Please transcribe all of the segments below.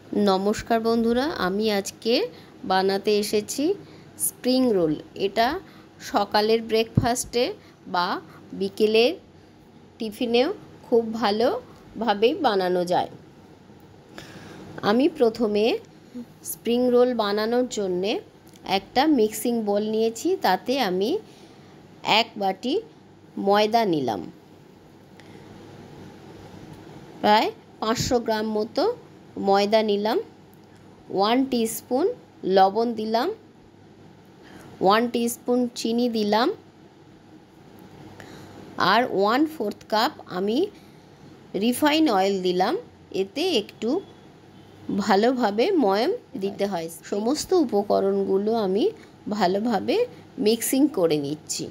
नमस्कार बंधुरा आमी आज के बनाते एसेছি स्प्रिंग रोल। এটা সকালের ব্রেকফাস্টে বা বিকেলের টিফিনেও খুব ভালোভাবে বানানো যায়। আমি প্রথমে স্প্রিং রোল বানানোর জন্য একটা মিক্সিং বোল নিয়েছি। তাতে আমি এক বাটি ময়দা নিলাম, প্রায় 500 গ্রাম মতো ময়দা নিলাম। 1 टीस्पून लवण दिलाम, 1 टीस्पून चीनी दिलाम और 1/4 कप आमी रिफाइन ऑयल दिलाम। एते एकटू भालोभाबे मयम दिते हय। समस्त उपकरणगुलो आमी भालोभाबे मिक्सिंग करे निচ্ছি।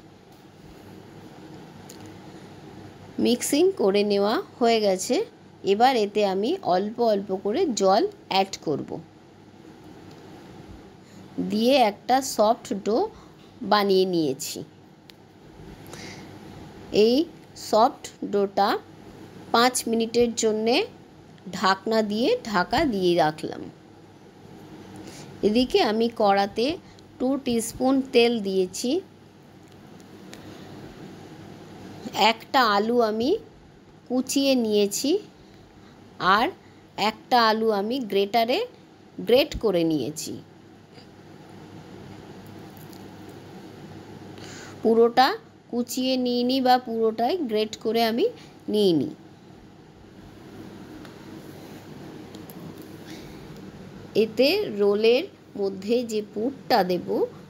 मिक्सिंग करे नेওয়া হয়ে গেছে। এবার এতে আমি অল্প অল্প করে জল অ্যাড করব, দিয়ে একটা সফট ডো বানিয়ে নিয়েছি। এই সফট ডোটা 5 মিনিটের জন্য ঢাকনা দিয়ে ঢাকা দিয়ে রাখলাম। এদিকে আমি কড়াতে 2 টিস্পুন তেল দিয়েছি। একটা আলু আমি কুচিয়ে নিয়েছি আর একটা আলু আমি গ্রেটারে গ্রেট করে নিয়েছি। পুরোটা কুচিয়ে নিইনি বা পুরোটাই গ্রেট করে আমি নিইনি। এতে রোলের মধ্যে যে পুরটা দেব,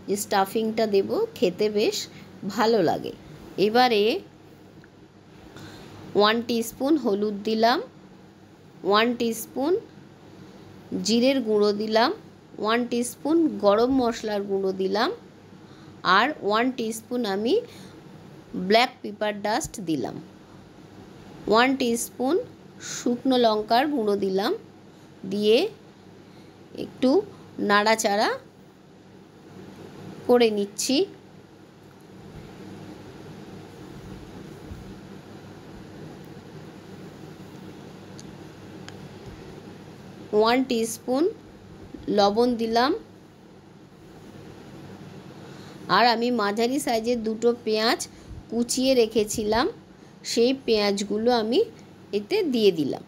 যে স্টাফিংটা দেব, খেতে বেশ ভালো লাগে। এবারে 1 टीस्पून হলুদ দিলাম, 1 टीस्पून জিরের গুঁড়ো দিলাম, 1 टीस्पून গরম মশলার গুঁড়ো দিলাম আর 1 टीस्पून আমি ব্ল্যাক পেপার ডাস্ট দিলাম। 1 टीस्पून শুকনো লঙ্কার গুঁড়ো দিলাম। দিয়ে একটু নাড়াচাড়া করে নিচ্ছি। वन टीस्पून लवण दिलाम और आमी माझारी साइजेर दुटो पेঁয়াজ कुचिए रेखेछिलाम, सेई पेঁয়াজगुलो आमी एते दिए दिलाम।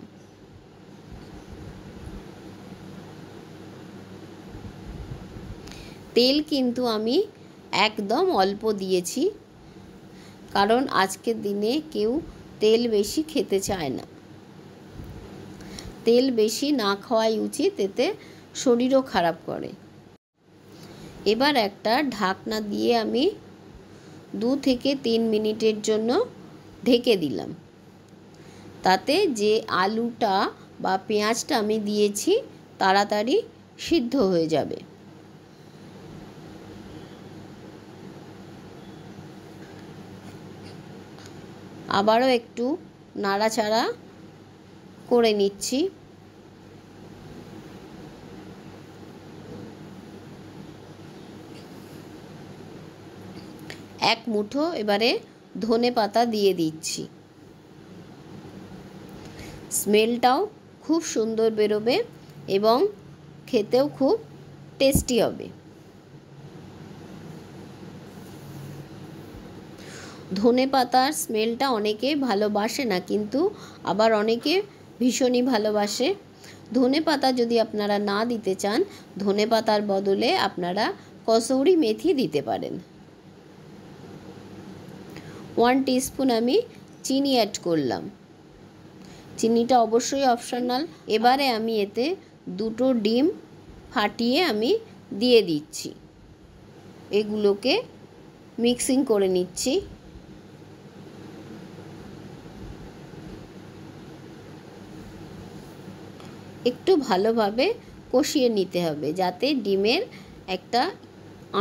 तेल किन्तु आमी एकदम अल्प दिएछि, कारण आजकेर दिने केउ तेल बेशी खेते चाय ना। तेल बेशी ना खाওয়াই उचित, एते शरीरও খারাপ করে। এবার একটা ঢাকনা দিয়ে আমি 2 থেকে 3 মিনিটের জন্য ঢেকে দিলাম। তাতে যে আলুটা বা পেঁয়াজটা আমি দিয়েছি তাড়াতাড়ি সিদ্ধ হয়ে যাবে। আবারও একটু নাড়াচাড়া করে নিচ্ছি। এক মুঠো এবারে ধনে পাতা দিয়ে দিচ্ছি। স্মেলটাও খুব সুন্দর বেরোবে এবং খেতেও খুব টেস্টি হবে। ধনে পাতার স্মেলটা অনেকে ভালোবাসে না, কিন্তু আবার অনেকে ভীষণই ভালোবাসে। ধনে পাতা যদি আপনারা না দিতে চান, ধনে পাতার বদলে আপনারা কসৌরি মেথি দিতে পারেন। 1 टीस्पून আমি চিনি অ্যাড করলাম। চিনিটা অবশ্যই অপশনাল। এবারে আমি এতে দুটো ডিম ফাটিয়ে আমি দিয়ে দিচ্ছি। এগুলোকে মিক্সিং করে নিচ্ছি। একটু ভালোভাবে কষিয়ে নিতে হবে, যাতে ডিমের একটা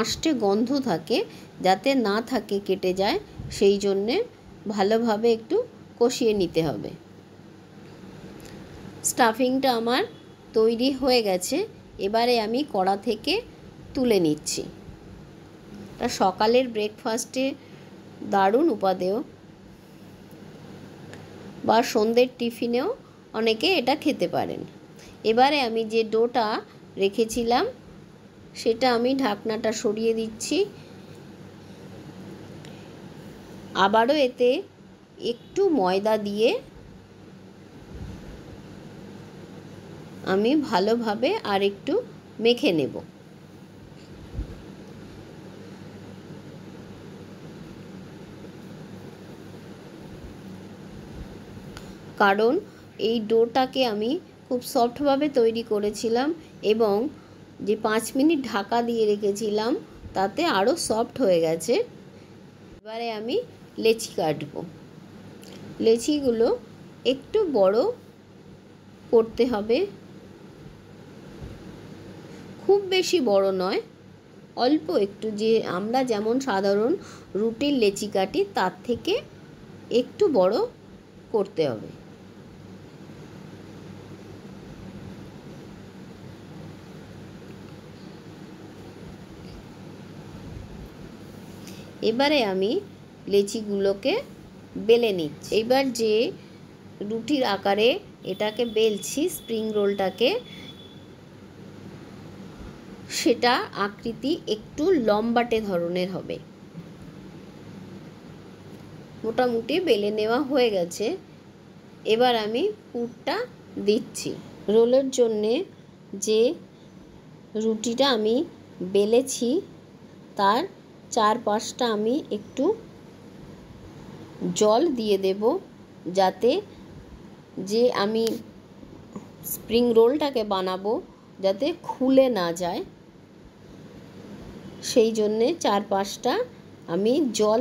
আঁশটে গন্ধ থাকে, যাতে না থাকে কেটে যায়, সেই জন্যে ভালোভাবে একটু কষিয়ে নিতে হবে। স্টাফিংটা আমার তৈরি হয়ে গেছে। এবারে আমি কড়া থেকে তুলে নিচ্ছি। এটা সকালের ব্রেকফাস্টে দারুণ উপাদেয় বা সন্ধ্যের টিফিনেও অনেকে এটা খেতে পারেন। এবারে আমি যে ডোটা রেখেছিলাম সেটা আমি ঢাকনাটা সরিয়ে দিচ্ছি। আবারও এতে একটু ময়দা দিয়ে আমি ভালোভাবে আর একটু মেখে নেব। কারণ এই ডোটাকে আমি খুব সফটভাবে তৈরি করেছিলাম এবং যে 5 মিনিট ঢাকা দিয়ে রেখেছিলাম তাতে আরও সফট হয়ে গেছে। এবারে আমি লেচি কাটব। লেচিগুলো একটু বড় করতে হবে, খুব বেশি বড় নয়, অল্প একটু, যে আমরা যেমন সাধারণ রুটির লেচি কাটি তার থেকে একটু বড় করতে হবে। এবারে আমি লেচিগুলোকে বেলে নিচ্ছি। এবার যে রুটির আকারে এটাকে বেলছি, স্প্রিং রোলটাকে, সেটা আকৃতি একটু লম্বাটে ধরনের হবে। মোটামুটি বেলে নেওয়া হয়ে গেছে। এবার আমি পুরটা দিচ্ছি। রোলের জন্যে যে রুটিটা আমি বেলেছি তার চারপাশটা আমি একটু জল দিয়ে দেব, যাতে যে আমি স্প্রিং রোলটাকে বানাবো যাতে খুলে না যায়, সেই জন্যে চারপাশটা আমি জল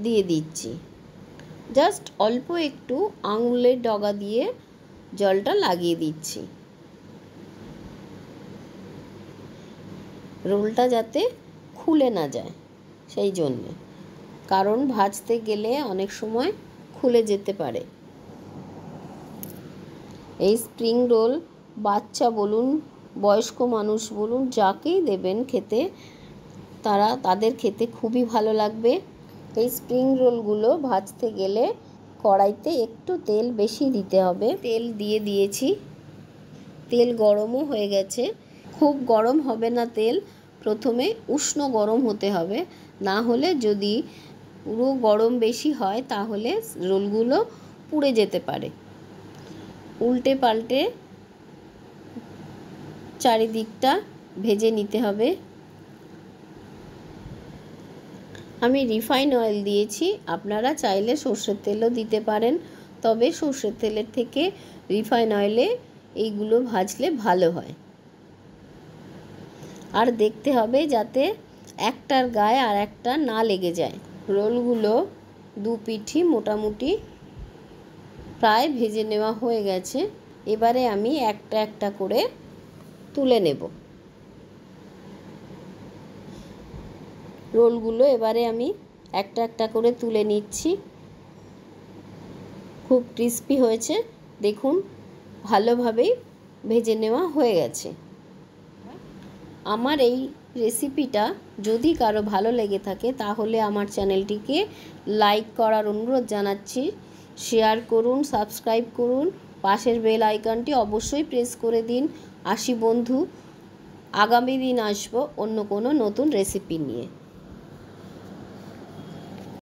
দিয়ে দিচ্ছি। জাস্ট অল্প একটু আঙুলের ডগা দিয়ে জলটা লাগিয়ে দিচ্ছি, রোলটা যাতে খুলে না যায় সেই জন্যে, কারণ ভাজতে গেলে অনেক সময় খুলে যেতে পারে। এই স্প্রিং রোল বাচ্চা বলুন, বয়স্ক মানুষ বলুন, যাকেই দেবেন খেতে, তাদের খেতে খুবই ভালো লাগবে। এই স্প্রিং রোলগুলো ভাজতে গেলে কড়াইতে একটু তেল বেশি দিতে হবে। তেল দিয়ে দিয়েছি, তেল গরমও হয়ে গেছে। খুব গরম হবে না তেল, প্রথমে উষ্ণ গরম হতে হবে, না হলে যদি পুরো গরম বেশি হয় তাহলে রোলগুলো পুড়ে যেতে পারে। উল্টে পাল্টে চারিদিকটা ভেজে নিতে হবে। আমি রিফাইন অয়েল দিয়েছি, আপনারা চাইলে সর্ষের তেলও দিতে পারেন, তবে সর্ষের তেলের থেকে রিফাইন অয়েলে এইগুলো ভাজলে ভালো হয়। আর দেখতে হবে যাতে একটার গায়ে আর একটা না লেগে যায়। রোলগুলো দু পিঠই মোটামুটি প্রায় ভেজে নেওয়া হয়ে গেছে। এবারে আমি একটা একটা করে তুলে নেব রোলগুলো। এবারে আমি একটা একটা করে তুলে নিচ্ছি। খুব ক্রিস্পি হয়েছে, দেখুন, ভালোভাবেই ভেজে নেওয়া হয়ে গেছে। আমার এই রেসিপিটা যদি কারো ভালো লেগে থাকে তাহলে আমার চ্যানেলটিকে লাইক করার অনুরোধ জানাচ্ছি, শেয়ার করুন, সাবস্ক্রাইব করুন, পাশের বেল আইকনটি অবশ্যই প্রেস করে দিন। আসি বন্ধু, আগামী দিন আসবো অন্য কোনো নতুন রেসিপি নিয়ে।